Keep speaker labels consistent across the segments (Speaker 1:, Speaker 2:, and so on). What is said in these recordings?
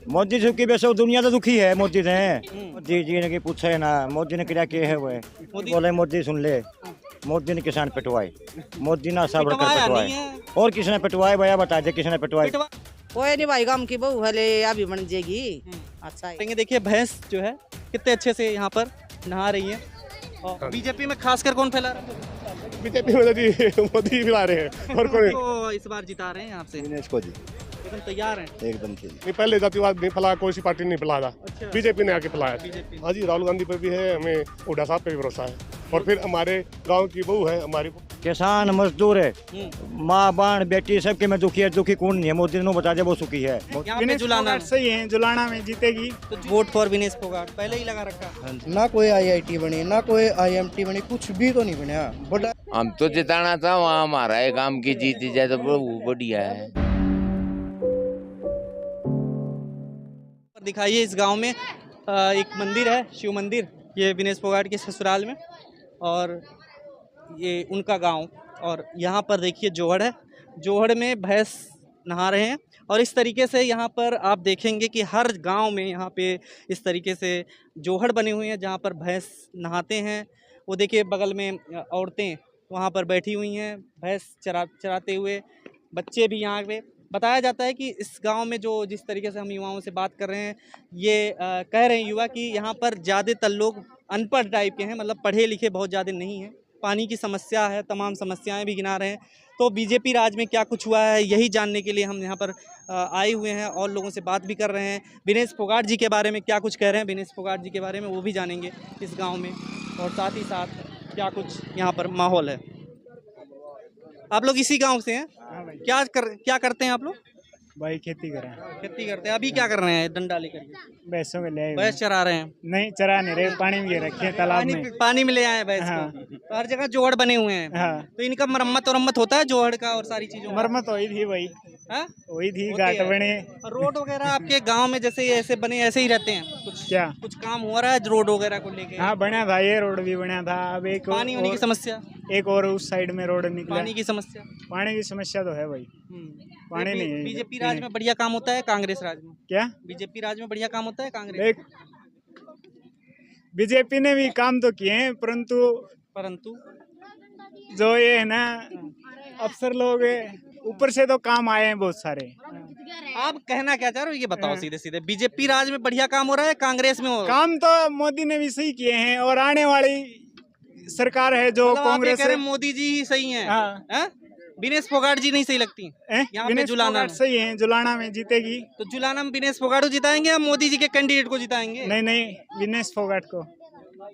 Speaker 1: मोदी जी की वैसे दुनिया तो दुखी है मोदी से। मोदी जी ने की पूछे ना, मोदी ने क्या किया है वो बोले मोदी सुन ले। मोदी ने किसान पिटवाए, मोदी ना सब पिटवाए और किसने पिटवाए भैया बता दे किसने पिटवाए।
Speaker 2: कोई नहीं भाई, गांव की बहू हले अभी बन जाएगी। अच्छा है।
Speaker 3: देखिए भैंस जो है कितने अच्छे से यहाँ पर नहा रही है। और बीजेपी में खासकर कौन फैला रहा है?
Speaker 4: बीजेपी में मोदी फैला रहे हैं और कोई
Speaker 3: तो इस बार जिता रहे हैं यहाँ से,
Speaker 1: दिनेश को जी
Speaker 3: एकदम तैयार हैं।
Speaker 1: एकदम ठीक।
Speaker 4: नहीं, पहले जातिवाद नहीं फैलाया, कोई सी पार्टी नहीं फैलाया,
Speaker 3: अच्छा।
Speaker 4: बीजेपी ने आके फैलाया।
Speaker 3: बीजेपी।
Speaker 4: हाँ जी, राहुल गांधी पे भी है, हमें हुड्डा साहब पे भी भरोसा है। और फिर हमारे गांव की बहू है हमारी।
Speaker 1: किसान मजदूर है, माँ बाण बेटी सबके में दुखी है। दुखी कौन नहीं है? मोदी ने बता दे वो सुखी है।
Speaker 3: यहाँ पे जुलाना
Speaker 5: सही है, जुलाना में जीतेगी।
Speaker 3: तो वोट फॉर विनेश फोगाट पहले ही लगा रखा।
Speaker 6: ना कोई आईआईटी बनी, ना कोई आईएमटी बनी, कुछ भी तो नहीं बना। बड़ा
Speaker 7: हम तो जिताना था, वहाँ हमारा है काम की जीत जाए तो वो बढ़िया है।
Speaker 3: दिखाइए इस गांव में एक मंदिर है, शिव मंदिर, ये विनेश फोगाट के ससुराल में और ये उनका गांव। और यहाँ पर देखिए जोहड़ है, जोहड़ में भैंस नहा रहे हैं। और इस तरीके से यहाँ पर आप देखेंगे कि हर गांव में यहाँ पे इस तरीके से जोहड़ बने हुए हैं जहाँ पर भैंस नहाते हैं। वो देखिए बगल में औरतें वहाँ पर बैठी हुई हैं भैंस चराते हुए, बच्चे भी यहाँ पे। बताया जाता है कि इस गांव में जो जिस तरीके से हम युवाओं से बात कर रहे हैं, ये कह रहे हैं युवा कि यहाँ पर ज़्यादातर लोग अनपढ़ टाइप के हैं, मतलब पढ़े लिखे बहुत ज़्यादा नहीं हैं। पानी की समस्या है, तमाम समस्याएं भी गिना रहे हैं। तो बीजेपी राज में क्या कुछ हुआ है यही जानने के लिए हम यहाँ पर आए हुए हैं और लोगों से बात भी कर रहे हैं। विनेश फोगाट जी के बारे में क्या कुछ कह रहे हैं, विनेश फोगाट जी के बारे में वो भी जानेंगे इस गाँव में, और साथ ही साथ क्या कुछ यहाँ पर माहौल है। आप लोग इसी गांव से हैं? क्या करते हैं आप लोग?
Speaker 5: भाई खेती करें।
Speaker 3: खेती करते हैं। अभी क्या कर रहे हैं डंडा लेकर?
Speaker 5: भैंसों के लिए
Speaker 3: भैंस चरा रहे हैं?
Speaker 5: नहीं, चरा नहीं रहे, पानी में रखे तालाब में।
Speaker 3: पानी में ले आए भैंस
Speaker 5: हाँ।
Speaker 3: को। तो हर जगह जोहड़ बने हुए हैं।
Speaker 5: हाँ।
Speaker 3: तो इनका मरम्मत होता है जोहड़ का और सारी चीजों का?
Speaker 5: मरम्मत हुई थी भाई,
Speaker 3: हाँ?
Speaker 5: हुई थी,
Speaker 3: होती
Speaker 5: घाट
Speaker 3: है।
Speaker 5: बने।
Speaker 3: और रोड वगैरह आपके गांव में जैसे ऐसे बने ऐसे ही रहते हैं? कुछ काम हो रहा है रोड वगैरह को लेके?
Speaker 5: हाँ, बना था, ये रोड भी बना था। अब एक
Speaker 3: पानी होने की समस्या?
Speaker 5: एक और उस साइड में रोड निकला।
Speaker 3: पानी की समस्या?
Speaker 5: पानी की समस्या तो है भाई, पानी नहीं है।
Speaker 3: बीजेपी राज में बढ़िया काम होता है कांग्रेस राज में?
Speaker 5: क्या
Speaker 3: बीजेपी राज में बढ़िया काम होता है कांग्रेस?
Speaker 5: बीजेपी ने भी काम तो किए हैं, परंतु जो ये है ना अफसर लोग ऊपर से तो काम आए हैं बहुत सारे।
Speaker 3: आप कहना क्या चाह रहे हो ये बताओ सीधे सीधे। बीजेपी राज में बढ़िया काम हो रहा है कांग्रेस में हो रहा है?
Speaker 5: काम तो मोदी ने भी सही किए हैं और आने वाली सरकार है जो
Speaker 3: मतलब आप ये
Speaker 5: कांग्रेस
Speaker 3: कह रहे हैं मोदी जी ही सही हैं?
Speaker 5: हाँ।
Speaker 3: हैं? विनेश फोगाट जी नहीं सही लगती? यहाँ पे जुलाना में
Speaker 5: सही है, जुलाना में जीतेगी।
Speaker 3: तो जुलाना में विनेश फोगाट को जिताएंगे या मोदी जी के कैंडिडेट को जिताएंगे?
Speaker 5: नहीं, विनेश फोगाट को।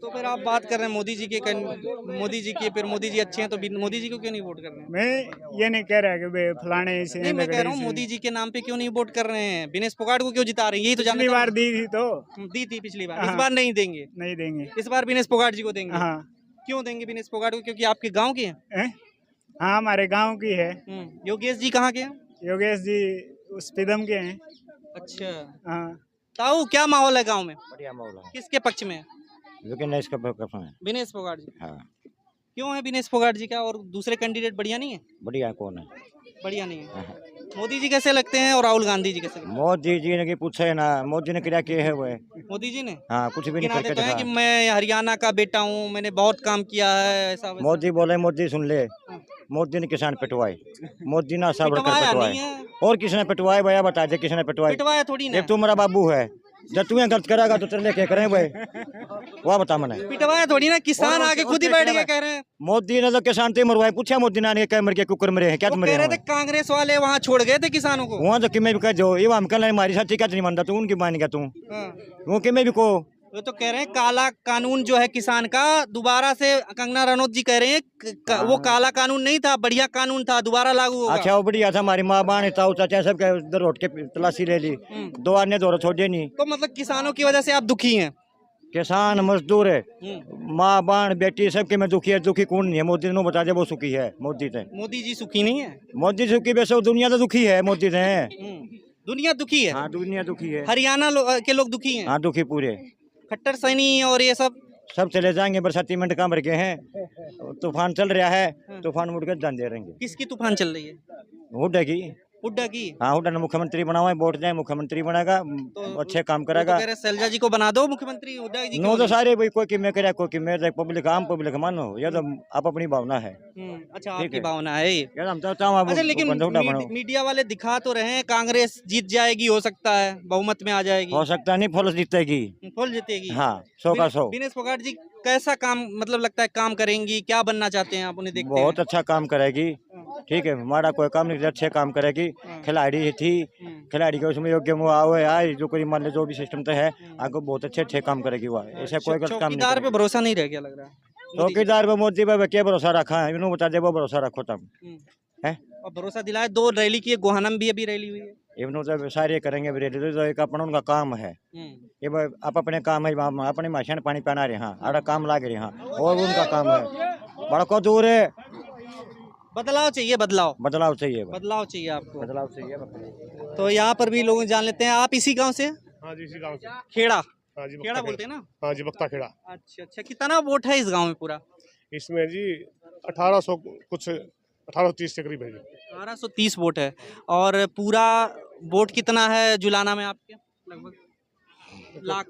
Speaker 3: तो फिर आप बात कर रहे हैं मोदी जी की, फिर मोदी जी अच्छे हैं तो मोदी जी को क्यों नहीं वोट कर रहे हैं?
Speaker 5: मैं ये नहीं कह रहा कि बे फलाने से
Speaker 3: नहीं, मैं कह रहा हूँ मोदी जी के नाम पे क्यों नहीं वोट कर रहे हैं? विनेश फोगाट को क्यों जिता रहे हैं यही तो जानना।
Speaker 5: पिछली बार दी थी तो
Speaker 3: दी थी पिछली बार, इस
Speaker 5: हाँ।
Speaker 3: बार नहीं देंगे?
Speaker 5: नहीं देंगे,
Speaker 3: इस बार विनेश फोगाट जी को देंगे।
Speaker 5: हाँ।
Speaker 3: क्यों देंगे विनेश फोगाट को? क्योंकि आपके गाँव के हैं?
Speaker 5: हाँ, हमारे गांव की है।
Speaker 3: योगेश जी कहाँ के हैं?
Speaker 5: योगेश जी उस पिदम के हैं।
Speaker 3: अच्छा।
Speaker 5: हाँ।
Speaker 3: ताऊ क्या माहौल है गांव में?
Speaker 1: बढ़िया माहौल है,
Speaker 3: किसके पक्ष में है?
Speaker 1: लेकिन इसका है
Speaker 3: विनेश फोगाट जी।
Speaker 1: हाँ।
Speaker 3: क्यों है विनेश फोगाट जी का और दूसरे कैंडिडेट बढ़िया नहीं है?
Speaker 1: बढ़िया कौन है?
Speaker 3: बढ़िया नहीं है। मोदी जी कैसे लगते हैं और राहुल गांधी जी कैसे लगते
Speaker 1: मोदी जी ने की पूछे ना, मोदी ने क्या किया है वो
Speaker 3: हैं? मोदी जी ने
Speaker 1: हाँ कुछ भी नहीं
Speaker 3: गिना
Speaker 1: करके
Speaker 3: देते हैं कि
Speaker 1: दिखा।
Speaker 3: मैं हरियाणा का बेटा हूँ, मैंने बहुत काम किया है, ऐसा वैसा।
Speaker 1: मोदी बोले मोदी सुन ले। मोदी ने किसान पिटवाए, मोदी ना सब
Speaker 3: पिटवाया
Speaker 1: पिटवाए
Speaker 3: नहीं है।
Speaker 1: और किसने पिटवाए भैया बता दे किसने पिटवाए।
Speaker 3: पिटवाया थोड़ी ना
Speaker 1: एक तू मेरा बाबू है, जब तू गलत करेगा तो तेरे लिए क्या करें भाई, वह बता मैंने।
Speaker 3: पिटवाया थोड़ी ना, किसान आके खुद ही बैठ के कह रहे हैं।
Speaker 1: मोदी ने तो किसान ते मरवाए, पूछा मोदी ने क्या मर के कुकर मरे हैं, क्या
Speaker 3: वो
Speaker 1: मरे
Speaker 3: कह रहे थे
Speaker 1: हैं
Speaker 3: कांग्रेस वाले वहाँ छोड़ गए थे किसानों को।
Speaker 1: वहाँ तो कि मैं भी कह जो ये हम कल हमारी साथी क्या नहीं मानता तू उनकी मान गया तू वो कि मैं भी को।
Speaker 3: वो तो कह रहे हैं काला कानून जो है किसान का, दोबारा से कंगना रनौत जी कह रहे हैं वो काला कानून नहीं था, बढ़िया कानून था, दोबारा लागू होगा।
Speaker 1: अच्छा वो बढ़िया था, हमारी माँ बाण ताऊ चाचा सब के उधर उठ के तलाशी ले ली, दो आने दो छोड़े नहीं।
Speaker 3: तो मतलब किसानों की वजह से आप दुखी हैं?
Speaker 1: किसान मजदूर है, माँ बाण बेटी सबके में दुखी है। दुखी कौन नहीं है? मोदी ने बता दे वो सुखी है। मोदी से
Speaker 3: मोदी जी सुखी नहीं है?
Speaker 1: मोदी सुखी वैसे दुनिया तो दुखी है मोदी से।
Speaker 3: दुनिया दुखी है?
Speaker 1: हाँ दुनिया दुखी है।
Speaker 3: हरियाणा के लोग दुखी हैं?
Speaker 1: हाँ दुखी पूरे।
Speaker 3: खट्टर सैनी और ये सब
Speaker 1: चले जाएंगे, बरसाती मिनट काम रखे हैं, तूफान चल रहा है, तूफान मुड़ कर जान दे रहेंगे।
Speaker 3: किसकी तूफान चल रही है?
Speaker 1: हुड्डा की।
Speaker 3: हुड्डा की
Speaker 1: हाँ हुड्डा ने मुख्यमंत्री बना हुआ है, वोट जाए मुख्यमंत्री बनेगा, अच्छे काम
Speaker 3: वो तो
Speaker 1: करेगा।
Speaker 3: कह रहे शैलजा जी को बना दो मुख्यमंत्री, हुड्डा जी
Speaker 1: नो
Speaker 3: क्यों
Speaker 1: तो
Speaker 3: नहीं?
Speaker 1: सारे भाई कोई किमें करे कोई किमें पब्लिक आम पब्लिक मानो, ये तो आप अपनी भावना है।
Speaker 3: अच्छा
Speaker 1: ठीक
Speaker 3: आपकी
Speaker 1: है।
Speaker 3: भावना है ये।
Speaker 1: यार हम चाहता हूँ
Speaker 3: अच्छा लेकिन
Speaker 1: हुड्डा बनो।
Speaker 3: मीडिया वाले दिखा तो रहे हैं कांग्रेस जीत जाएगी, हो सकता है बहुमत में आ जाएगी,
Speaker 1: हो सकता नहीं, फुल जीतेगी।
Speaker 3: फुल जीतेगी।
Speaker 1: हाँ 100 का 100।
Speaker 3: दिनेश फोगाट जी कैसा काम मतलब लगता है काम करेंगी, क्या बनना चाहते हैं आप उन्हें देखते
Speaker 1: बहुत
Speaker 3: हैं?
Speaker 1: अच्छा काम करेगी। ठीक है, हमारा कोई काम नहीं, अच्छे काम करेगी। खिलाड़ी थी, खिलाड़ी के उसमें योग्य वो आए आए जो कोई मान लो जो भी सिस्टम तो है, आगे बहुत अच्छे काम करेगी वो, ऐसा कोई गलत काम नहीं
Speaker 3: चौकीदार पे
Speaker 1: करेगी।
Speaker 3: भरोसा नहीं रह गया लग रहा है।
Speaker 1: चौकीदार पे मोदी पे क्या भरोसा रखा है, इन्होंने बता दे वो भरोसा रखो तब है।
Speaker 3: और भरोसा दिलाए, 2 रैली की है, गोहानम भी अभी रैली हुई है।
Speaker 1: इन्होंने तो सारे करेंगे तो एक अपना उनका काम है। ये आप अपने काम है, अपने मशीन पानी पहना रहे हाँ, अरे काम लाग रहे हाँ, और उनका काम है। बड़को दूर है,
Speaker 3: बदलाव चाहिए, बदलाव
Speaker 1: बदलाव चाहिए,
Speaker 3: बदलाव चाहिए आपको।
Speaker 1: बदलाव चाहिए।
Speaker 3: तो यहाँ पर भी लोग जान लेते हैं, आप इसी गांव से हैं?
Speaker 4: हाँ जी, इसी गाँव से।
Speaker 3: खेड़ा,
Speaker 4: हाँ जी,
Speaker 3: खेड़ा बोलते हैं ना?
Speaker 4: हाँ जी, बख्ता खेड़ा।
Speaker 3: अच्छा अच्छा, कितना वोट है इस गांव में पूरा?
Speaker 4: इसमें जी 1800 कुछ 1830 के करीब है जी।
Speaker 3: 1830 वोट है। और पूरा वोट कितना है जुलाना में आपके? लगभग लाख,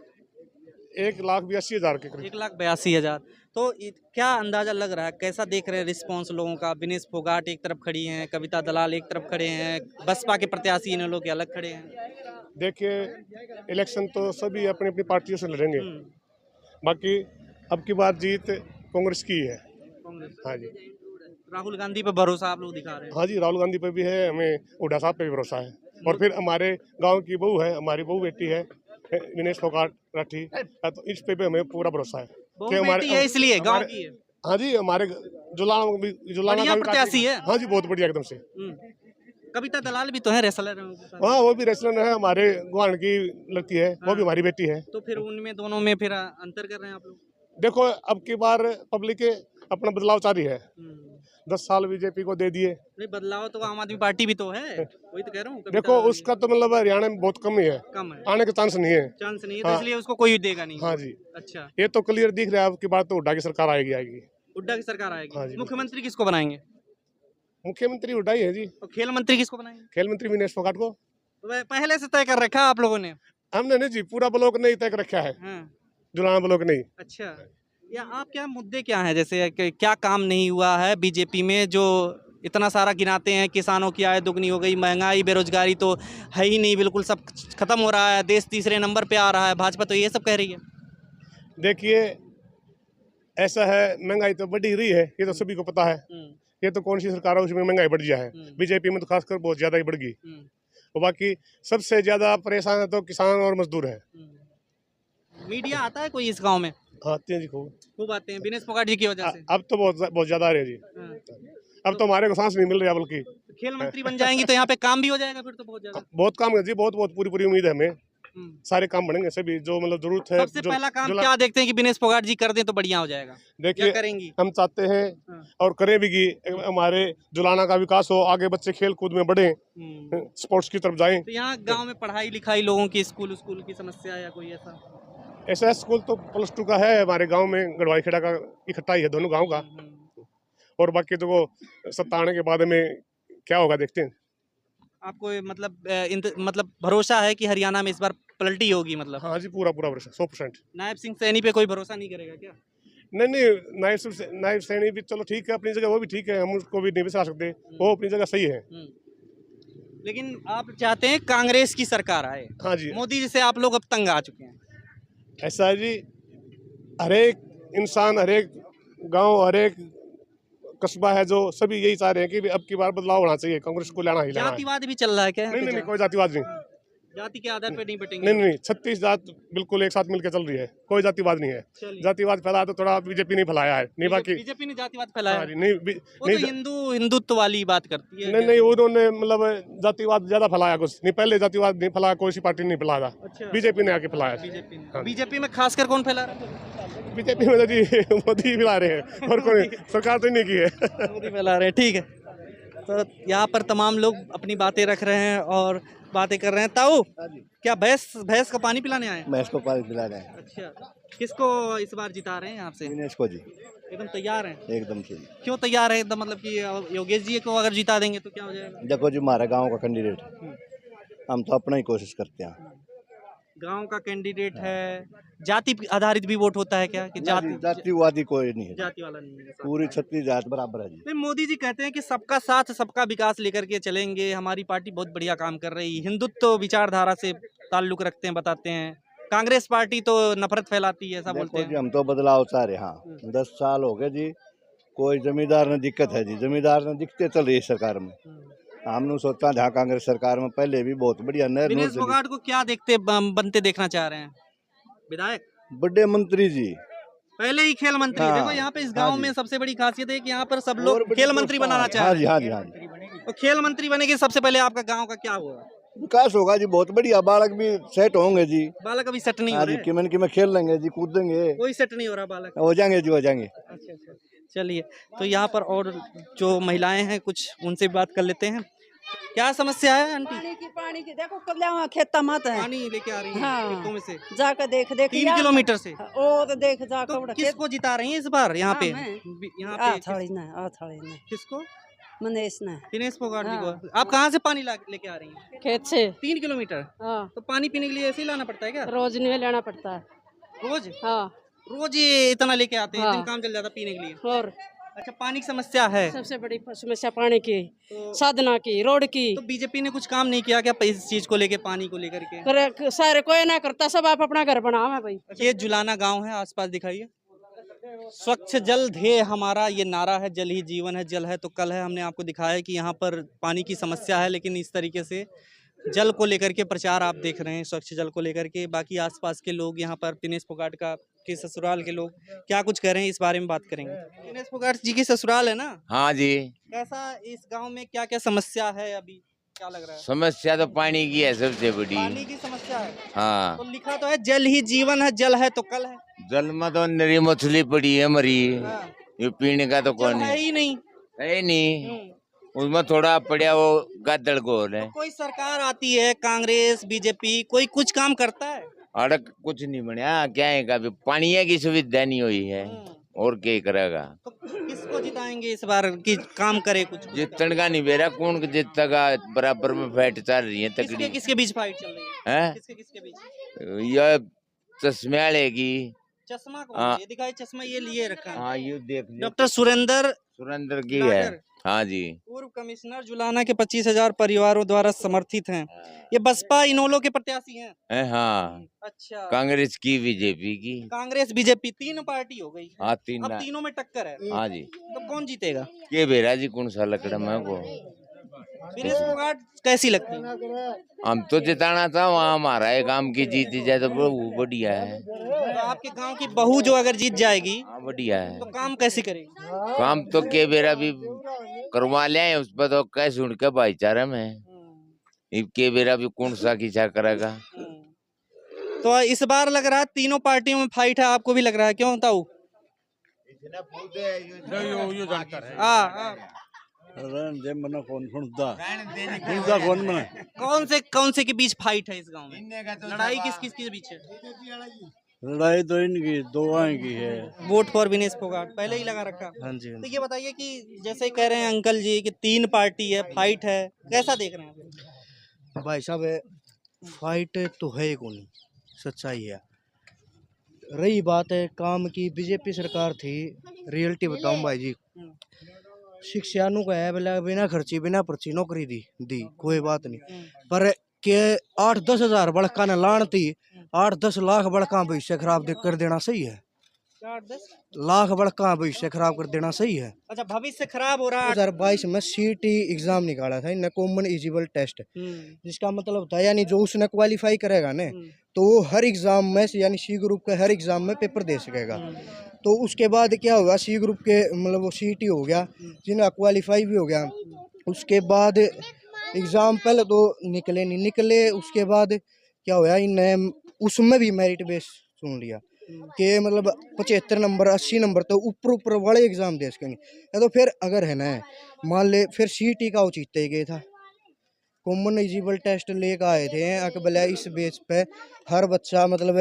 Speaker 4: 1,82,000 के करीब।
Speaker 3: 1,82,000। तो क्या अंदाजा लग रहा है, कैसा देख रहे हैं रिस्पांस लोगों का? विनेश फोगाट एक तरफ खड़ी हैं, कविता दलाल एक तरफ खड़े हैं, बसपा के प्रत्याशी इन लोग के अलग खड़े हैं।
Speaker 4: देखिए, इलेक्शन तो सभी अपनी अपनी पार्टियों से लड़ेंगे, बाकी अब की बार जीत कांग्रेस की है। हाँ जी,
Speaker 3: राहुल गांधी पे भरोसा आप लोग दिखा रहे हैं?
Speaker 4: हाँ जी, राहुल गांधी पे भी है, हमें हुड्डा साहब पे भी भरोसा है। और फिर हमारे गांव की बहू है, हमारी बहू बेटी है विनेश फोगाट राठी, तो इस पे भी हमें पूरा भरोसा है कि
Speaker 3: बेटी है इसलिए गांव की है।
Speaker 4: हाँ जी, हमारे जुलाना
Speaker 3: बढ़िया
Speaker 4: का भी
Speaker 3: प्रत्याशी है।
Speaker 4: हाँ जी, बहुत बढ़िया एकदम से।
Speaker 3: कविता दलाल भी तो है रेसलर।
Speaker 4: हाँ, वो भी रेसलर है, हमारे गुआन की लड़की है, वो भी हमारी बेटी है।
Speaker 3: तो फिर उनमें दोनों में फिर अंतर कर रहे हैं आप लोग?
Speaker 4: देखो, अब की बार पब्लिक अपना बदलाव चाह रही है। 10 साल बीजेपी को दे दिए।
Speaker 3: नहीं, बदलाव तो आम आदमी पार्टी भी तो है, वही तो कह रहा हूँ।
Speaker 4: देखो, उसका तो मतलब हरियाणा में बहुत कम ही है,
Speaker 3: कम है,
Speaker 4: आने का चांस नहीं है।
Speaker 3: चांस नहीं है, तो
Speaker 4: हाँ।
Speaker 3: इसलिए उसको कोई देगा नहीं।
Speaker 4: हाँ जी,
Speaker 3: अच्छा,
Speaker 4: ये तो क्लियर दिख रहा है, अब की बार तो हुड्डा की सरकार आएगी।
Speaker 3: हुड्डा की सरकार
Speaker 4: हाँ
Speaker 3: आएगी।
Speaker 4: जी।
Speaker 3: मुख्यमंत्री किसको बनाएंगे?
Speaker 4: मुख्यमंत्री हुड्डा ही है जी।
Speaker 3: और खेल मंत्री किसको बनाएंगे?
Speaker 4: खेल मंत्री विनेश फोगाट को।
Speaker 3: पहले से तय कर रखा है आप लोगों ने?
Speaker 4: हमने नहीं जी, पूरा ब्लॉक नहीं तय कर रखा है,
Speaker 3: हाँ।
Speaker 4: जुलाना ब्लॉक नहीं।
Speaker 3: अच्छा, या आप क्या मुद्दे क्या हैं, जैसे क्या काम नहीं हुआ है बीजेपी में जो इतना सारा गिनाते हैं? किसानों की आय दुगनी हो गई, महंगाई बेरोजगारी तो है ही नहीं, बिल्कुल सब खत्म हो रहा है, देश तीसरे नंबर पे आ रहा है, भाजपा तो ये सब कह रही है।
Speaker 4: देखिए, ऐसा है, महंगाई तो बढ़ी रही है, ये तो सभी को पता है। ये तो कौन सी सरकार है उसमें महंगाई बढ़ गया है, बीजेपी में तो खासकर बहुत ज्यादा ही बढ़ गई। और बाकी सबसे ज्यादा परेशान है तो किसान और मजदूर है।
Speaker 3: मीडिया आता है कोई इस गांव में?
Speaker 4: आते हैं जी, खूब
Speaker 3: आते हैं विनेश फोगाट जी की वजह से।
Speaker 4: अब तो बहुत ज्यादा आ रहे हैं जी। अब तो हमारे को सांस नहीं मिल रहा, बल्कि
Speaker 3: खेल मंत्री बन जाएंगी तो यहाँ पे काम भी हो जाएगा फिर तो बहुत ज्यादा।
Speaker 4: बहुत काम है जी, बहुत पूरी उम्मीद है हमें। सारे काम बढ़ेंगे, सभी जो मतलब जरूरत है।
Speaker 3: सबसे पहला काम क्या देखते हैं कि विनेश फोगाट जी कर दें तो बढ़िया हो जाएगा?
Speaker 4: देखिए,
Speaker 3: करेंगी,
Speaker 4: हम चाहते हैं और करें भी, हमारे जुलाना का विकास हो, आगे बच्चे खेल कूद में बढ़े, स्पोर्ट्स की तरफ जाएं।
Speaker 3: तो यहाँ गांव में पढ़ाई लिखाई लोगों की स्कूल की समस्या या कोई
Speaker 4: ऐसा स्कूल तो +2 का है हमारे गांव में, गढ़वाई खेड़ा का इकट्ठा ही है दोनों गांव का। और बाकी तो वो सत्ता आने के बाद में क्या होगा देखते हैं।
Speaker 3: आपको मतलब भरोसा है कि हरियाणा में इस बार पलटी होगी? मतलब
Speaker 4: हाँ जी, पूरा भरोसा 100%।
Speaker 3: नायब सिंह सैनी पे कोई भरोसा नहीं करेगा क्या?
Speaker 4: नहीं, नायब सैनी भी चलो ठीक है अपनी जगह, वो भी ठीक है, हम उसको भी नहीं बिसरा सकते, वो अपनी जगह सही है।
Speaker 3: लेकिन आप चाहते हैं कांग्रेस की सरकार आए?
Speaker 4: हाँ जी,
Speaker 3: मोदी जी से आप लोग अब तंग आ चुके हैं।
Speaker 4: ऐसा है जी, हरेक इंसान, हरेक गांव, हरेक कस्बा है जो सभी यही चाह रहे हैं कि अब की बार बदलाव होना चाहिए, कांग्रेस को लाना ही लाना है।
Speaker 3: जातिवाद भी चल रहा है क्या?
Speaker 4: नहीं, कोई जातिवाद नहीं।
Speaker 3: जाति के आधार पर नहीं बटेंगे?
Speaker 4: नहीं, 36 जात बिल्कुल एक साथ मिलकर चल रही है, कोई जातिवाद नहीं है। जातिवाद फैलाया तो थोड़ा बीजेपी ने फैलाया है, नहीं बाकी
Speaker 3: बीजेपी ने जातिवाद फैलाया।
Speaker 4: नहीं,
Speaker 3: हिंदुत्व वाली बात करती है।
Speaker 4: नहीं, उन्होंने मतलब जातिवाद ज्यादा फैलाया, कुछ नहीं, पहले जातिवाद नहीं फैलाया, कोई सी पार्टी नहीं फैलाया था, बीजेपी ने आके फैलाया।
Speaker 3: बीजेपी में खासकर कौन फैला रहा है?
Speaker 4: बीजेपी में जी मोदी फैला रहे हैं, और कोई सरकार तो नहीं की है,
Speaker 3: मोदी फैला रहे हैं। ठीक है, तो यहाँ पर तमाम लोग अपनी बातें रख रहे हैं और बातें कर रहे हैं। ताऊ, क्या भैंस भैंस का पानी पिलाने आए हैं?
Speaker 8: मैं इसको पानी पिला रहे हैं।
Speaker 3: अच्छा, किसको इस बार जिता रहे हैं यहाँ से?
Speaker 8: दिनेश को जी
Speaker 3: एकदम तैयार हैं?
Speaker 8: एकदम से।
Speaker 3: क्यों तैयार है एकदम, मतलब कि योगेश जी को अगर जिता देंगे तो क्या हो जाएगा?
Speaker 8: देखो जी, हमारा गांव का कैंडिडेट है, हम तो अपना ही कोशिश करते हैं।
Speaker 3: गांव का कैंडिडेट है, जाति आधारित भी वोट होता है क्या? कि
Speaker 8: जातिवादी कोई नहीं है,
Speaker 3: जाति वाला नहीं है?
Speaker 8: पूरी छत्तीस जात बराबर है जी।
Speaker 3: नहीं, मोदी जी कहते हैं कि सबका साथ सबका विकास लेकर के चलेंगे, हमारी पार्टी बहुत बढ़िया काम कर रही है, हिंदुत्व विचारधारा से ताल्लुक रखते हैं, बताते हैं। कांग्रेस पार्टी तो नफरत फैलाती है, ऐसा बोलते
Speaker 8: देखो जी,
Speaker 3: हैं।
Speaker 8: हम तो बदलाव चाह रहे हैं। हाँ, 10 साल हो गए जी, कोई जमींदार ने दिक्कत है जी, जमींदार ने दिक्कतें चल रही है सरकार में। हमने सोचा जहाँ कांग्रेस सरकार में पहले भी बहुत बढ़िया नहर
Speaker 3: दिनेश फोगाट को क्या बनते देखना चाह रहे हैं? विधायक,
Speaker 8: बड़े मंत्री जी,
Speaker 3: पहले ही खेल मंत्री।
Speaker 8: हाँ,
Speaker 3: देखो यहाँ पे इस
Speaker 8: हाँ
Speaker 3: गांव
Speaker 8: जी।
Speaker 3: में सबसे बड़ी खासियत है कि यहाँ पर सब
Speaker 8: और
Speaker 3: लोग
Speaker 8: बड़ी
Speaker 3: खेल मंत्री बनाना चाह
Speaker 8: हाँ
Speaker 3: रहे
Speaker 8: जी,
Speaker 3: हैं।
Speaker 8: हाँ जी, हाँ जी।
Speaker 3: तो खेल मंत्री बनेंगे, सबसे पहले आपका गांव का क्या होगा?
Speaker 8: विकास होगा जी, बहुत बढ़िया, बालक भी सेट होंगे जी।
Speaker 3: बालक अभी सेट नहीं हो
Speaker 8: हाँ जी,
Speaker 3: रहे?
Speaker 8: कि में खेल लेंगे जी, कूदेंगे,
Speaker 3: कोई सेट नहीं हो रहा बालक?
Speaker 8: हो जाएंगे जी, हो जाएंगे।
Speaker 3: अच्छा अच्छा, चलिए, तो यहाँ पर और जो महिलाएं हैं कुछ उनसे भी बात कर लेते हैं। क्या समस्या है आंटी?
Speaker 2: पानी की देखो कब खेत मत है,
Speaker 3: पानी लेके आ रही है
Speaker 2: हाँ।
Speaker 3: खेतों में से
Speaker 2: जाकर देख
Speaker 3: 3 किलोमीटर से।
Speaker 2: ओ तो देख जाकर
Speaker 3: तो किसको जिता रही हैं इस बार यहाँ पे?
Speaker 2: हाँ,
Speaker 3: यहाँ पे
Speaker 2: थोड़ी ना
Speaker 3: किसको?
Speaker 2: मनेश ना
Speaker 3: दिनेश फोगाट जी
Speaker 2: हाँ।
Speaker 3: को। आप कहाँ से पानी लेके आ रही हैं?
Speaker 2: खेत से।
Speaker 3: 3 किलोमीटर।
Speaker 2: हाँ,
Speaker 3: तो पानी पीने के लिए ऐसे ही लाना पड़ता है क्या?
Speaker 2: रोज नहीं लेना पड़ता है।
Speaker 3: रोज
Speaker 2: हाँ,
Speaker 3: रोज ये इतना लेके आते हैं?
Speaker 2: हाँ।
Speaker 3: दिन काम चल जाता पीने के लिए?
Speaker 2: और
Speaker 3: अच्छा, पानी की समस्या है
Speaker 2: सबसे बड़ी समस्या पानी की,
Speaker 3: तो,
Speaker 2: साधना की, रोड की।
Speaker 3: तो बीजेपी ने कुछ काम नहीं किया क्या इस चीज को लेके, पानी को लेकर के?
Speaker 2: सारे कोई ना करता, सब आप अपना घर बनाओ है भाई।
Speaker 3: ये जुलाना गांव है, आसपास दिखाइए। स्वच्छ जल ध्येय हमारा ये नारा है, जल ही जीवन है, जल है तो कल है। हमने आपको दिखाया कि यहाँ पर पानी की समस्या है, लेकिन इस तरीके से जल को लेकर के प्रचार आप देख रहे हैं, स्वच्छ जल को लेकर के। बाकी आसपास के लोग यहाँ पर दिनेश फोगाट का के ससुराल के लोग क्या कुछ कह रहे हैं, इस बारे में बात करेंगे। दिनेश फोगाट जी की ससुराल है ना?
Speaker 7: हाँ जी।
Speaker 3: कैसा इस गांव में क्या क्या समस्या है अभी, क्या लग रहा है?
Speaker 7: समस्या तो पानी की है सबसे बड़ी।
Speaker 3: पानी की समस्या है।
Speaker 7: हाँ,
Speaker 3: तो लिखा तो है जल ही जीवन है, जल है तो कल है।
Speaker 7: जल में तो नरी मछली पड़ी है मरी,
Speaker 3: हाँ।
Speaker 7: ये पीने का तो
Speaker 3: जल
Speaker 7: कौन
Speaker 3: है
Speaker 7: है?
Speaker 3: ही नहीं।
Speaker 7: है नहीं, उसमें थोड़ा पड़ा वो गद्दड़ गोल है।
Speaker 3: तो कोई सरकार आती है, कांग्रेस बीजेपी, कोई कुछ काम करता है?
Speaker 7: अड़क कुछ नहीं बना, क्या है कभी पानी की सुविधा नहीं हुई है, और क्या करेगा?
Speaker 3: तो किसको जिताएंगे इस बार कि काम करे कुछ?
Speaker 7: जितने का नहीं बेरा, कौन जीतेगा? बराबर में फाइट चल रही है तकड़ी।
Speaker 3: किसके बीच फाइट चल रही है?
Speaker 7: है
Speaker 3: किसके बीच?
Speaker 7: यह चश्मे वाले की।
Speaker 3: चश्मा कौन
Speaker 7: हाँ।
Speaker 3: है? ये दिखाई, चश्मा ये लिए रखा है।
Speaker 7: हाँ, ये देख लो,
Speaker 3: डॉक्टर
Speaker 7: सुरेंद्र की है।
Speaker 3: लागर,
Speaker 7: हाँ जी।
Speaker 3: पूर्व कमिश्नर जुलाना के 25,000 परिवारों द्वारा समर्थित हैं। ये बसपा इनोलो के प्रत्याशी हैं।
Speaker 7: हाँ,
Speaker 3: अच्छा,
Speaker 7: कांग्रेस की, बीजेपी की।
Speaker 3: कांग्रेस बीजेपी 3 पार्टी हो गई।
Speaker 7: हाँ, तीन।
Speaker 3: अब तीनों में टक्कर है।
Speaker 7: हाँ जी।
Speaker 3: तो कौन जीतेगा?
Speaker 7: के बेरा जी कौन सा लकड़ा मैं को?
Speaker 3: दिनेश फोगाट कैसी लगती है?
Speaker 7: हम तो जिताना था, वहाँ हमारा है काम की जीती जाए तो बहुत बढ़िया है।
Speaker 3: तो आपके गांव की बहू जो अगर जीत जाएगी
Speaker 7: हाँ, बढ़िया है।
Speaker 3: तो काम कैसे करेगी?
Speaker 7: काम तो के बेरा भी करवा ले, उस पर तो कैसे सुन के भाईचारा में के बेरा भी कौन सा खींचा करेगा।
Speaker 3: तो इस बार लग रहा है तीनों पार्टियों में फाइट है, आपको भी लग रहा है? क्यों ताऊ? कौन से के बीच फाइट है इस गांव में? लड़ाई किस किस के बीच है?
Speaker 9: लड़ाई तो इनकी दो की है।
Speaker 3: वोट फॉर विनेश फोगाट पहले ही लगा रखा।
Speaker 9: हाँ जी।
Speaker 3: तो ये बताइए कि जैसे कह रहे हैं अंकल जी कि 3 पार्टी है, फाइट है, कैसा देख रहे हैं?
Speaker 6: भाई साहब, फाइट तो है कौन, सच्चाई है। रही बात है काम की, बीजेपी सरकार थी, रियलिटी बताऊं भाई जी, शिक्षा नु का है बोला बिना खर्ची बिना पर्ची नौकरी दी कोई बात नहीं, पर के 8-10 हजार बड़का ने लान थी, 8-10 लाख बड़का भविष्य खराब कर देना सही है?
Speaker 3: 8-10
Speaker 6: लाख बड़का भविष्य खराब कर देना सही है?
Speaker 3: अच्छा, भविष्य खराब हो रहा है।
Speaker 6: 2022 में सीटी एग्जाम निकाला था इन्हें, कॉमन एलिजिबल टेस्ट, जिसका मतलब होता है यानी जो उसने क्वालिफाई करेगा ना तो वो हर एग्जाम में यानी सी ग्रुप के हर एग्जाम में पेपर दे सकेगा। तो उसके बाद क्या होगा, सी ग्रुप के मतलब वो सीटी हो गया, जिन्हें क्वालिफाई भी हो गया, उसके बाद एग्ज़ाम पहले तो निकले नहीं निकले, उसके बाद क्या हुआ, इन्हें उसमें भी मेरिट बेस चुन लिया कि मतलब 75 नंबर 80 नंबर तो ऊपर वाले एग्ज़ाम दे सकेंगे। तो फिर अगर है ना मान ले फिर सीटी का वो जीते ही गए था, कॉमन एलिजिबल टेस्ट लेकर आए थे अकबला, इस बेस पे हर बच्चा मतलब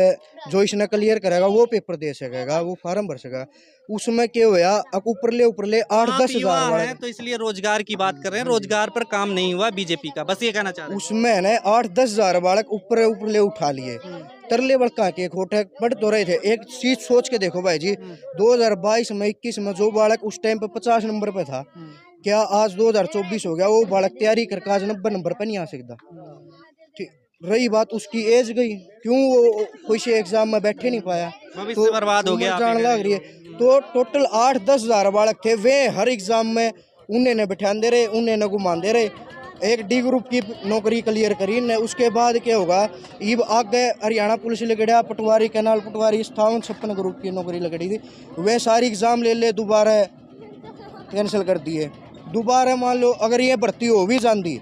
Speaker 6: जो इसने क्लियर करेगा वो पेपर दे सकेगा, वो फार्म भर सकेगा। उसमें क्या हुआ, अब ऊपरले 8-10
Speaker 3: युवा
Speaker 6: हज़ार
Speaker 3: हैं तो इसलिए रोजगार की बात कर रहे हैं, रोजगार पर काम नहीं हुआ बीजेपी का, बस ये कहना चाह रहे हैं।
Speaker 6: उसमें ना 8-10 हज़ार बालक ऊपरले उठा लिए, तरले बड़का के खोटे पढ़ तो रहे थे। एक चीज सोच के देखो भाई जी, 2022 में 21 में जो बालक उस टाइम पे 50 नंबर पे था, क्या आज 2024 हो गया वो बालक तैयारी करके आज 90 नंबर पे नहीं आ सकता। रही बात उसकी एज गई, क्यों वो कोई से एग्जाम में बैठे नहीं पाया,
Speaker 3: भविष्य बर्बाद हो गया,
Speaker 6: जान लग रही है। तो टोटल 8-10 हज़ार बालक थे, वे हर एग्जाम में उन्हें न बैठा दे रहे, उन्हें न घुमा दे रहे। एक डी ग्रुप की नौकरी क्लियर करी ने, उसके बाद क्या होगा, इब आगे हरियाणा पुलिस लगड़ा, पटवारी कैनाल पटवारी 57-56 ग्रुप की नौकरी लगड़ी थी, वे सारी एग्जाम ले दोबारा कैंसिल कर दिए। दोबारा मान लो अगर ये भर्ती हो भी जाती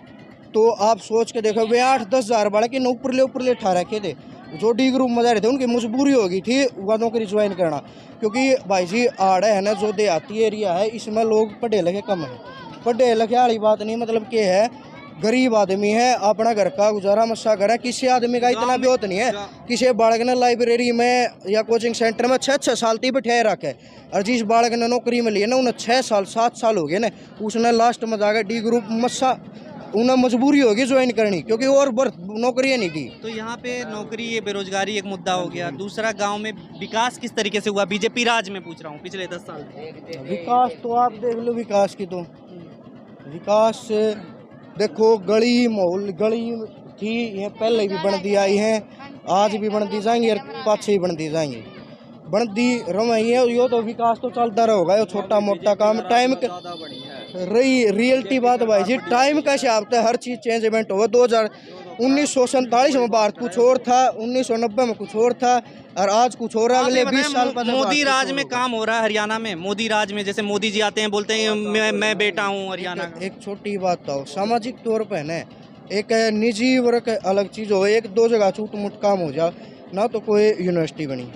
Speaker 6: तो आप सोच के देखो, वे 8-10 हज़ार बालक इन ऊपरले ठा रखे थे, जो डी ग्रुप में जा रहे थे उनकी मजबूरी हो गई थी वह नौकरी ज्वाइन करना। क्योंकि भाई जी आड़ है ना, जो देहाती एरिया है इसमें लोग पढ़े लिखे कम है। पढ़े लिखे वाली बात नहीं, मतलब क्या है, गरीब आदमी है, अपना घर का गुजारा मस्सा घर है। किसी आदमी का इतना भी होता नहीं है, किसी बालक ने लाइब्रेरी में या कोचिंग सेंटर में 6-6 साल तक बैठे रखे, और जिस बालक ने नौकरी में ली है ना, उन्हें 6 साल 7 साल हो गए ना, उसने लास्ट में जाकर डी ग्रुप मस्सा, उन्हें मजबूरी होगी ज्वाइन करनी, क्योंकि और नौकरियाँ नहीं थी।
Speaker 3: तो यहाँ पे नौकरी, ये बेरोजगारी एक मुद्दा हो गया। दूसरा, गांव में विकास किस तरीके से हुआ बीजेपी राज में, पूछ रहा हूँ, पिछले 10 साल में?
Speaker 6: विकास तो आप देख लो, विकास की तो विकास देखो, गली मोहल गली थी ये पहले भी बनती आई है, आज भी बनती जाएंगी और पाछे ही बनती जाएंगी, बनती रही है। यो तो विकास तो चलता रहेगा, ये छोटा मोटा काम टाइम रही रियलिटी बात भाई जी, टाइम का हिसाब से हर चीज़ चेंजमेंट हुआ। 1947 में भारत कुछ और था, 1990 में कुछ और था, और आज कुछ और है। अगले 20 साल बाद
Speaker 3: मोदी राज में काम हो रहा है हरियाणा में, मोदी राज में जैसे मोदी जी आते हैं, बोलते हैं मैं बेटा हूँ हरियाणा का।
Speaker 6: एक छोटी बात तो सामाजिक तौर पे ना, एक निजी वर्ग अलग चीज़ हो, एक दो जगह छूट मुट काम हो जाए ना, तो कोई यूनिवर्सिटी बनी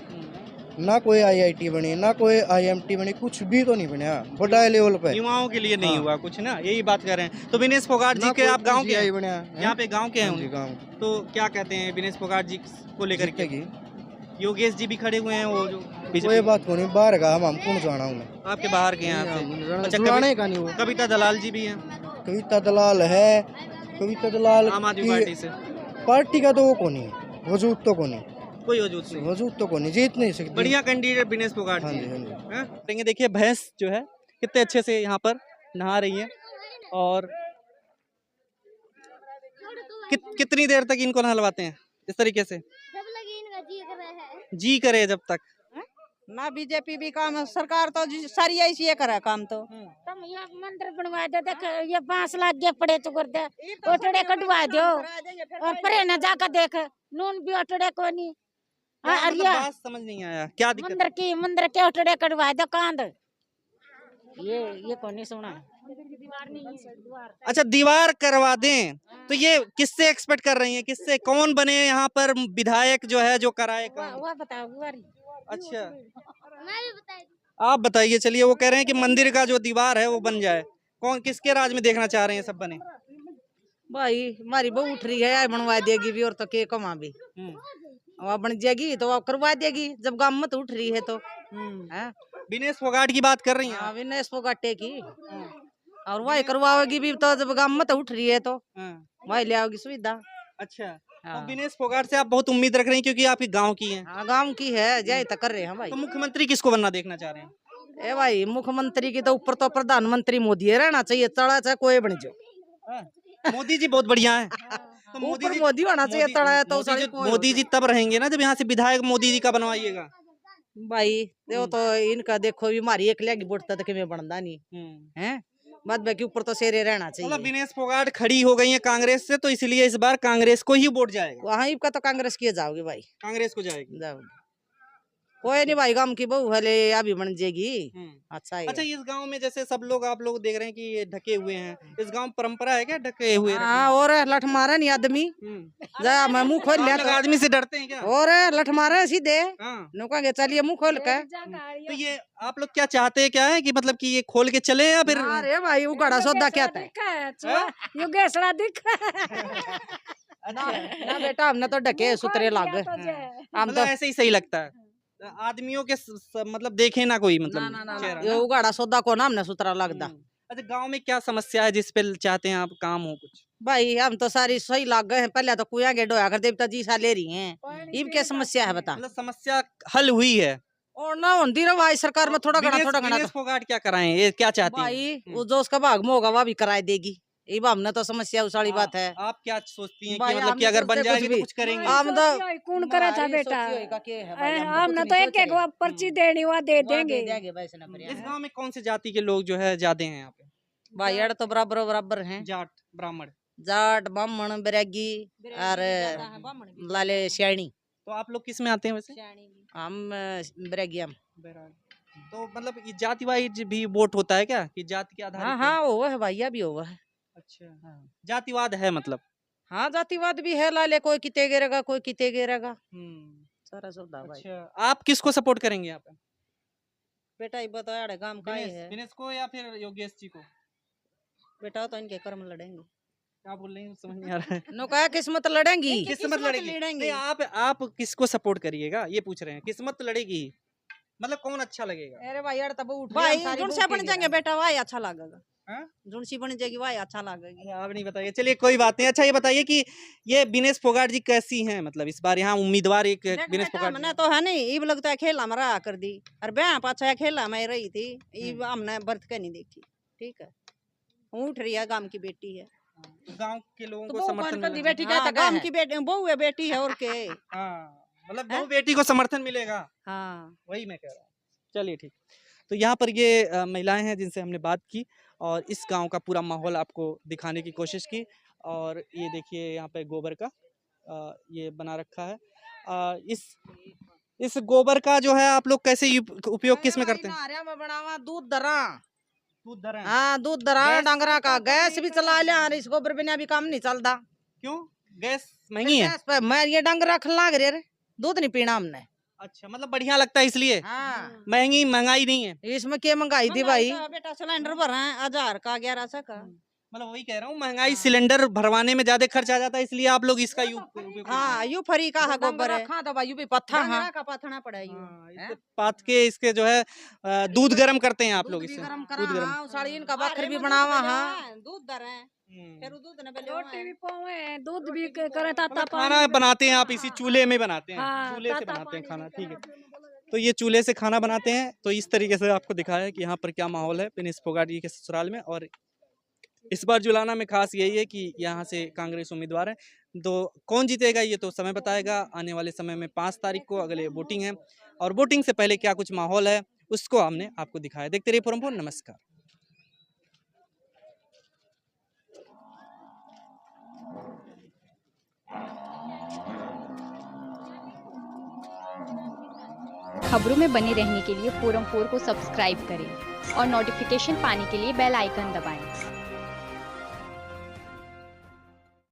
Speaker 6: ना, कोई IIT बनी ना, कोई IMT बनी, कुछ भी तो नहीं बना बड़ा लेवल पे।
Speaker 3: युवाओं के लिए नहीं हुआ कुछ ना, यही बात कर रहे हैं। तो विनेश फोगाट जी के, आप गांव के हैं, यहाँ पे गांव के हैं गाँव, तो क्या कहते हैं विनेश फोगाट जी को लेकर के? योगेश जी भी खड़े हुए हैं, वो जो
Speaker 6: कोई बात को नहीं, बाहर का हम कौन जाना हूँ,
Speaker 3: आपके बाहर के यहाँ से। अच्छा,
Speaker 6: का नहीं, वो
Speaker 3: कविता दलाल जी भी हैं,
Speaker 6: कविता दलाल है, कविता दलाल
Speaker 3: आम आदमी पार्टी से।
Speaker 6: पार्टी का तो वो कौन है, वजूद तो कौन है,
Speaker 3: कोई वजूद नहीं,
Speaker 6: वजूद तो कौन है, जीत नहीं सकती।
Speaker 3: बढ़िया कैंडिडेट विनेश फोगाट जी हैं। देखिए भैंस जो है कितने अच्छे से यहाँ पर नहा रही है, और कितनी देर तक इनको नहलवाते हैं इस तरीके से? जी करे जब तक
Speaker 2: ना। बीजेपी भी काम, सरकार तो सारी ऐसी है करे काम। तो
Speaker 10: तुम ये मंदिर बनवा दो, देख ये 5 लाख के पड़े तो कर दे, ओटड़े कटवा दो, और परे न जाकर देख, नून भी ओटड़े को नहीं।
Speaker 3: बात समझ नहीं आया, क्या दिक्कत?
Speaker 10: मंदिर के ओटड़े कटवा दो, कांद ये कौन नहीं सुना।
Speaker 3: अच्छा, दीवार करवा दें, तो ये किससे एक्सपेक्ट कर रही हैं, किससे, कौन बने यहाँ पर विधायक जो है जो कराए काम?
Speaker 10: वो बताओ।
Speaker 3: अच्छा, आप बताइए। चलिए, वो कह रहे हैं कि मंदिर का जो दीवार है वो बन जाए, कौन किसके राज में देखना चाह रहे हैं सब बने?
Speaker 2: भाई हमारी बहू उठ रही है, बनवा देगी भी, और तो के कमा भी वह बन जाएगी तो वह करवा देगी, जब गाँव में तो उठ रही है तो।
Speaker 3: विनेश फोगाट की बात कर रही हैं?
Speaker 2: विनेश फोगाटे की, और वही करवाओगी भी, तो जब गाँव में तो उठ रही है तो वही ले आओगी सुविधा।
Speaker 3: अच्छा, तो विनेश फोगाट से आप बहुत उम्मीद रख रहे हैं, क्योंकि आपके गांव की है।
Speaker 2: हाँ, गाँव की है, जय तक कर रहे हैं भाई।
Speaker 3: तो मुख्यमंत्री किसको बनना देखना चाह रहे हैं?
Speaker 2: ए भाई, मुख्यमंत्री की तो ऊपर तो प्रधानमंत्री मोदी है रहना चाहिए, चढ़ा चाहे कोई बन जाओ।
Speaker 3: मोदी जी बहुत बढ़िया है, तो
Speaker 2: मोदी होना चाहिए, चढ़ा है तो
Speaker 3: मोदी जी तब रहेंगे ना जब यहाँ से विधायक मोदी जी का बनवाइएगा।
Speaker 2: भाई देखो तो इनका देखो, बीमारी एक लेगी वोट तक में बनता नहीं है, बाद बाकी ऊपर तो शेरे रहना चाहिए।
Speaker 3: मतलब विनेश फोगाट खड़ी हो गई है कांग्रेस से, तो इसलिए इस बार कांग्रेस को ही वोट जाएगा।
Speaker 2: वहाँ का तो कांग्रेस किए जाओगे भाई,
Speaker 3: कांग्रेस को जाएगी।
Speaker 2: कोई नहीं भाई, गांव की बहू भले अभी बन जाएगी। अच्छा है।
Speaker 3: अच्छा, इस गांव में जैसे सब लोग आप लोग देख रहे हैं कि ये ढके हुए हैं, इस गांव में परंपरा है क्या ढके हुए रखने
Speaker 2: हाँ, और लठ मारे नहीं आदमी, जा मैं मुंह खोल
Speaker 3: की?
Speaker 2: लिया
Speaker 3: आप लोग आदमी से डरते हैं क्या?
Speaker 2: और लठ मारे सीधे
Speaker 3: हाँ।
Speaker 2: नुकागे चलिए मुंह खोल के।
Speaker 3: तो ये आप लोग क्या चाहते हैं, क्या है कि मतलब कि ये खोल के चले या फिर
Speaker 2: अरे भाई उगाड़ा सौदा क्या था?
Speaker 10: युगेशड़ा दिख
Speaker 2: ना बेटा, हमने तो ढके सुतरे लाग हम
Speaker 3: मतलब
Speaker 2: तो
Speaker 3: ऐसे ही सही लगता है आदमियों के मतलब देखे ना कोई मतलब चेहरा
Speaker 2: ये
Speaker 3: ना?
Speaker 2: उगाड़ा सौदा को ना हमने सुतरा लगदा।
Speaker 3: अच्छा, गांव में क्या समस्या है जिस पे चाहते हैं आप काम हो कुछ?
Speaker 2: भाई हम तो सारी सही लाग गए हैं, पहले तो कुआ गेडो आकर देवता जी सा ले रही हैं, इब क्या समस्या है बता?
Speaker 3: मतलब समस्या हल हुई है
Speaker 2: और ना होती रहा भाई सरकार में थोड़ा घना
Speaker 3: विनेश फोगाट क्या कराएं, ये क्या चाहती हैं?
Speaker 2: भाई वो जो उसका भाग में होगा वह भी कराए देगी। इब हमने तो समस्या उसाड़ी बात है।
Speaker 3: आप क्या सोचती हैं कि
Speaker 2: भाई,
Speaker 3: मतलब
Speaker 2: हम
Speaker 3: कि अगर
Speaker 2: सोचते
Speaker 3: बन
Speaker 2: कुछ
Speaker 3: जाएगी तो
Speaker 2: भी।
Speaker 3: कुछ करेंगे?
Speaker 2: हम तो
Speaker 10: कौन करा था बेटा, हमने तो एक एक पर्ची देनी हुआ दे देंगे।
Speaker 3: इस गांव में कौन से जाति के लोग जो है ज्यादा हैं यहाँ पे?
Speaker 2: भाई यार तो बराबर बराबर हैं,
Speaker 3: जाट ब्राह्मण।
Speaker 2: जाट ब्राह्मण बैरागी और लाले श्याणी।
Speaker 3: तो आप लोग किस में आते हैं वैसे?
Speaker 2: हम बैरागी हम।
Speaker 3: तो मतलब ये जाति वाइज भी वोट होता है क्या कि जाति के आधार
Speaker 2: हाँ हाँ वो है भैया भी हुआ है।
Speaker 3: अच्छा, हाँ जातिवाद है मतलब?
Speaker 2: हाँ जातिवाद भी है, लाले कोई किते गिरेगा कोई किते गिरेगा, सारा सौदा भाई।
Speaker 3: अच्छा, आप किसको सपोर्ट करेंगे यहाँ पे?
Speaker 2: बेटा ये बताया रे काम का ही है
Speaker 3: दिनेश को या फिर योगेश जी को?
Speaker 2: बेटा तो इनके कर्म लड़ेंगे।
Speaker 3: क्या बोल रही हूँ समझ नहीं आ रहा है।
Speaker 2: नो कहा किस्मत लड़ेंगी,
Speaker 3: किस्मत लड़ेगी नहीं, आप किसको सपोर्ट करिएगा ये पूछ रहे हैं? किस्मत लड़ेगी मतलब कौन अच्छा लगेगा?
Speaker 2: अरे भाई यार तब उठ
Speaker 10: भाई जुनसे बन जाएंगे बेटा वही अच्छा लगेगा।
Speaker 3: हाँ?
Speaker 10: जुनसी बन जाएगी वही अच्छा लगेगी।
Speaker 3: आप नहीं बताइए, चलिए कोई बात नहीं। अच्छा ये बताइए कि ये विनेश फोगाट जी कैसी हैं, मतलब इस बार यहाँ उम्मीदवार एक विनेश फोगाट
Speaker 10: हमने तो है नहीं, इब लगता है खेला में रहा कर दी और ब्याह पाछा खेला में रही थी, इब हमने बर्थ के नहीं देखी। ठीक है, उठ रही है, गांव की बेटी है,
Speaker 3: गांव के लोगों
Speaker 2: तो
Speaker 3: को
Speaker 2: वो
Speaker 3: समर्थन
Speaker 2: कौन सी
Speaker 3: मिलेगा।
Speaker 2: बेटी कहता
Speaker 10: गांव
Speaker 2: है?
Speaker 10: की बेटी बहू है, बेटी है और के।
Speaker 3: हाँ मतलब बहू बेटी को समर्थन मिलेगा,
Speaker 10: हाँ
Speaker 3: वही मैं कह रहा हूँ। चलिए ठीक। तो यहाँ पर ये महिलाएं हैं जिनसे हमने बात की और इस गांव का पूरा माहौल आपको दिखाने की कोशिश की। और ये देखिए यहाँ पे गोबर का ये बना रखा है। इस गोबर का जो है आप लोग कैसे उपयोग किस में करते हैं?
Speaker 2: बनावा दूध दरा,
Speaker 3: दूध दर है।
Speaker 2: हाँ दूध दरा डंगरा का गैस भी चला लिया, इस गोबर बिना भी काम नहीं चलता।
Speaker 3: क्यों? गैस महंगी है?
Speaker 2: गैस पे मैं ये डंगरा खिला गे रे, दूध नहीं पीना हमने।
Speaker 3: अच्छा, मतलब बढ़िया लगता है इसलिए?
Speaker 2: हाँ।
Speaker 3: महंगाई नहीं है
Speaker 2: इसमें क्या महंगाई थी भाई?
Speaker 10: बेटा सिलेंडर भरा है 1000 का 1100 का।
Speaker 3: मतलब वही कह रहा हूँ, महंगाई सिलेंडर भरवाने में ज्यादा खर्च आ जाता है, इसलिए आप लोग इसका उपयोग
Speaker 10: हाँ यू फरी का है गोबर है,
Speaker 2: खा तो भाई यू भी पत्थर
Speaker 10: डंगरा का पाथना पड़ा है
Speaker 3: इससे पात के इसके जो है दूध गर्म करते हैं आप लोग इससे?
Speaker 2: गरम
Speaker 3: दूध
Speaker 2: करा, हाँ साड़ी इनका बकर भी बनावा, हाँ
Speaker 10: दूध दर है, फिर दूध ने
Speaker 11: रोटी भी पोए, दूध भी करे ताता
Speaker 3: मतलब खाना बनाते हैं आप इसी चूल्हे में बनाते हैं? चूल्हे से बनाते हैं खाना, ठीक है। तो ये चूल्हे से खाना बनाते हैं। तो इस तरीके से आपको दिखाया है कि यहाँ पर क्या माहौल है विनेश फोगाट जी के ससुराल में। और इस बार जुलाना में खास यही है कि यहाँ से कांग्रेस उम्मीदवार है, तो कौन जीतेगा ये तो समय बताएगा। आने वाले समय में 5 तारीख को अगले वोटिंग है और वोटिंग से पहले क्या कुछ माहौल है उसको हमने आपको दिखाया। देखते रहिए फोरम पर। नमस्कार।
Speaker 12: खबरों में बने रहने के लिए फोरम 4 को सब्सक्राइब करें और नोटिफिकेशन पाने के लिए बेल आइकन दबाएं।